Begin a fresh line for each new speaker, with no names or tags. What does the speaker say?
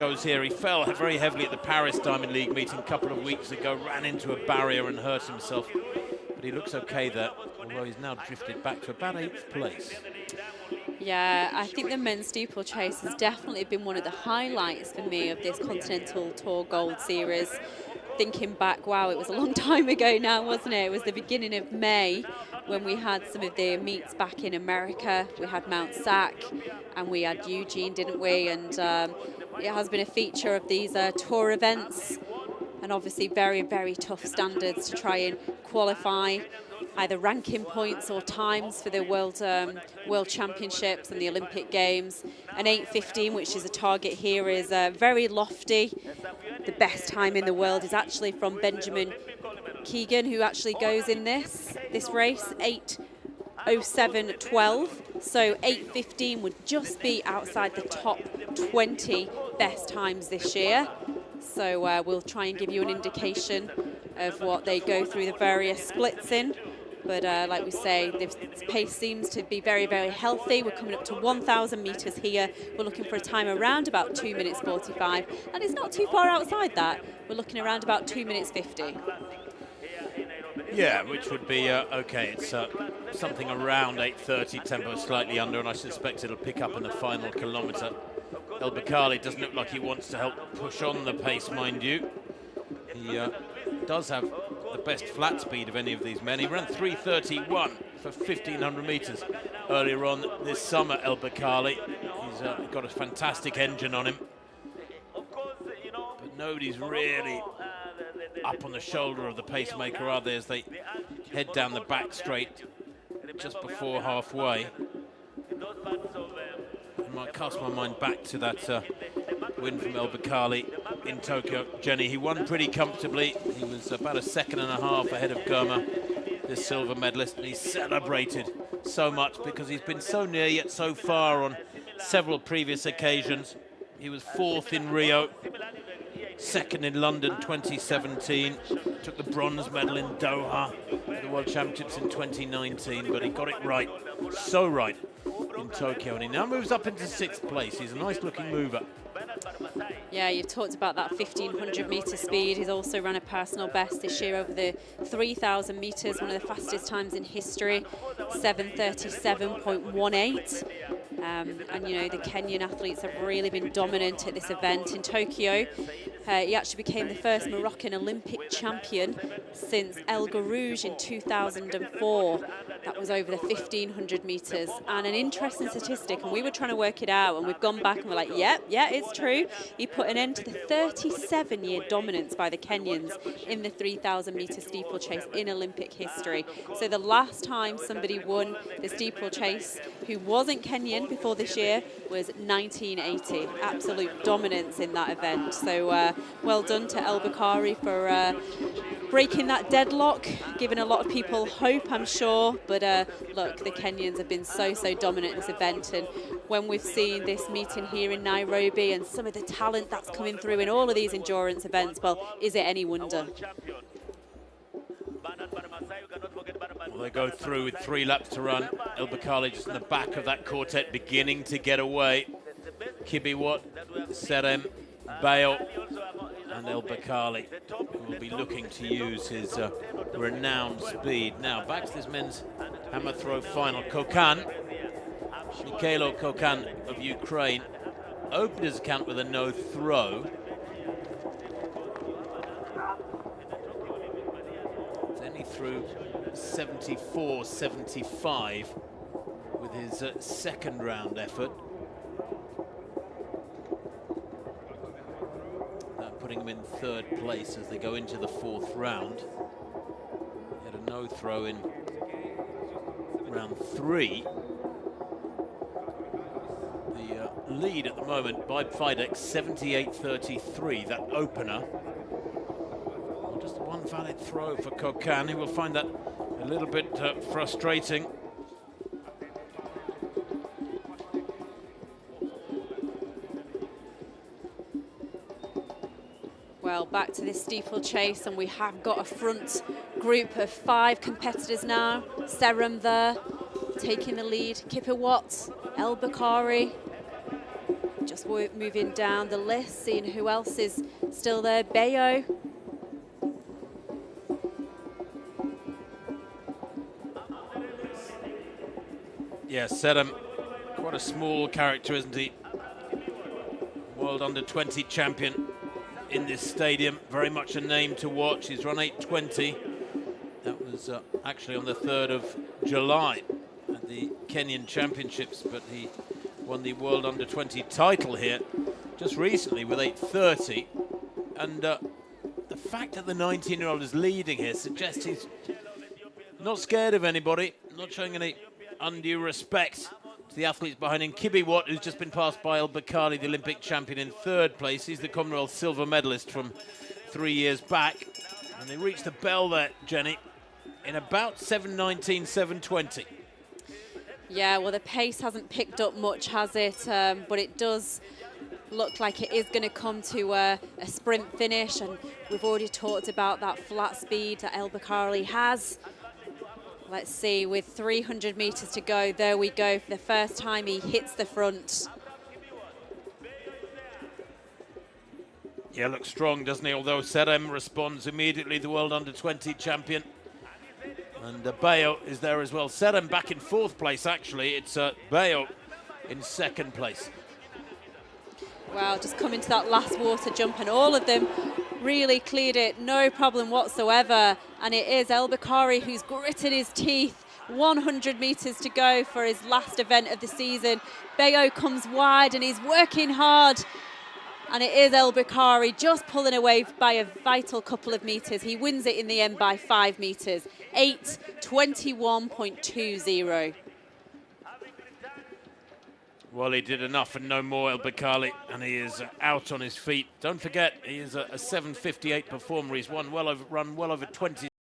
Goes here. He fell very heavily at the Paris Diamond League meeting a couple of weeks ago, ran into a barrier and hurt himself. But he looks okay there, although he's now drifted back to about 8th place.
Yeah, I think the men's steeplechase has definitely been one of the highlights for me of this Continental Tour Gold Series. Thinking back, wow, it was a long time ago now, wasn't it? It was the beginning of May when we had some of the meets back in America. We had Mount Sac and we had Eugene, didn't we? And it has been a feature of these tour events, and obviously very, very tough standards to try and qualify either ranking points or times for the World Championships and the Olympic Games. An 8:15, which is a target here, is very lofty. The best time in the world is actually from Benjamin Keegan, who actually goes in this race, 8:07.12. So 8:15 would just be outside the top 20 best times this year. So we'll try and give you an indication of what they go through the various splits in. But like we say, this pace seems to be very, very healthy. We're coming up to 1,000 meters here. We're looking for a time around about 2 minutes 45. And it's not too far outside that. We're looking around about 2 minutes 50.
Yeah, which would be okay. It's something around 8:30, tempo slightly under, and I suspect it'll pick up in the final kilometre. El Baqali doesn't look like he wants to help push on the pace, mind you. He does have the best flat speed of any of these men. He ran 3:31 for 1,500 metres earlier on this summer, El Baqali. He's got a fantastic engine on him. But nobody's really up on the shoulder of the pacemaker, are they, as they head down the back straight just before halfway. I might cast my mind back to that win from El Baqali in Tokyo. Jenny, he won pretty comfortably. He was about a second and a half ahead of Goma, this silver medalist, and he celebrated so much because he's been so near yet so far on several previous occasions. He was 4th in Rio, 2nd in London 2017, took the bronze medal in Doha at the World Championships in 2019, but he got it right, so right in Tokyo, and he now moves up into 6th place. He's a nice looking mover.
Yeah, you've talked about that 1,500 metre speed. He's also run a personal best this year over the 3,000 metres, one of the fastest times in history, 7:37.18. And you know, the Kenyan athletes have really been dominant at this event in Tokyo. He actually became the first Moroccan Olympic champion since El Garouge in 2004. That was over the 1,500 metres. And an interesting statistic, and we were trying to work it out, and we've gone back and we're like, yeah, it's true. He put an end to the 37-year dominance by the Kenyans in the 3,000 metre steeplechase in Olympic history. So the last time somebody won the steeplechase who wasn't Kenyan before this year was 1980. Absolute dominance in that event. So well done to El Baqali for breaking that deadlock, giving a lot of people hope, I'm sure. But look, the Kenyans have been so dominant in this event, and when we've seen this meeting here in Nairobi and some of the talent that's coming through in all of these endurance events, well, is it any wonder?
Well, they go through with 3 laps to run. El Baqali just in the back of that quartet, beginning to get away. Kibiwot, Serem, Bale, and El Baqali, who will be looking to use his renowned speed. Now, back to this men's hammer throw final. Kokan, Mikhailo Kokan of Ukraine, opened his account with a no throw. Then he threw 74-75 with his second round effort. Putting him in 3rd place as they go into the 4th round. He had a no throw in round 3. The lead at the moment by Fidex, 78-33, that opener. Well, just one valid throw for Kokan. He will find that a little bit frustrating.
Well, back to this steeplechase, and we have got a front group of 5 competitors now. Serem there, taking the lead. Kipiwat, El Baqali, just moving down the list, seeing who else is still there. Bayo.
Yeah, Sedem, quite a small character, isn't he? World Under-20 champion in this stadium. Very much a name to watch. He's run 8:20. That was actually on the 3rd of July at the Kenyan Championships, but he won the World Under-20 title here just recently with 8:30. And the fact that the 19-year-old is leading here suggests he's not scared of anybody, not showing any undue respect to the athletes behind him. Kibiwot, who's just been passed by El-Bakali, the Olympic champion, in 3rd place. He's the Commonwealth silver medalist from 3 years back. And they reached the bell there, Jenny, in about 7:19, 7:20.
Yeah, well, the pace hasn't picked up much, has it? But it does look like it is going to come to a sprint finish. And we've already talked about that flat speed that El-Bakali has. Let's see, with 300 meters to go, there we go. For the first time, he hits the front.
Yeah, looks strong, doesn't he? Although Sedem responds immediately, the World Under-20 champion. And Bayo is there as well. Sedem back in 4th place, actually. It's Bayo in 2nd place.
Wow, just coming to that last water jump, and all of them really cleared it, no problem whatsoever. And it is El-Bakali who's gritted his teeth. 100 meters to go for his last event of the season. Bayo comes wide and he's working hard. And it is El-Bakali just pulling away by a vital couple of meters. He wins it in the end by 5 meters, 8:21.20.
Well, he did enough and no more, El-Bakali, and he is out on his feet. Don't forget, he is a 7:58 performer. He's run well over 20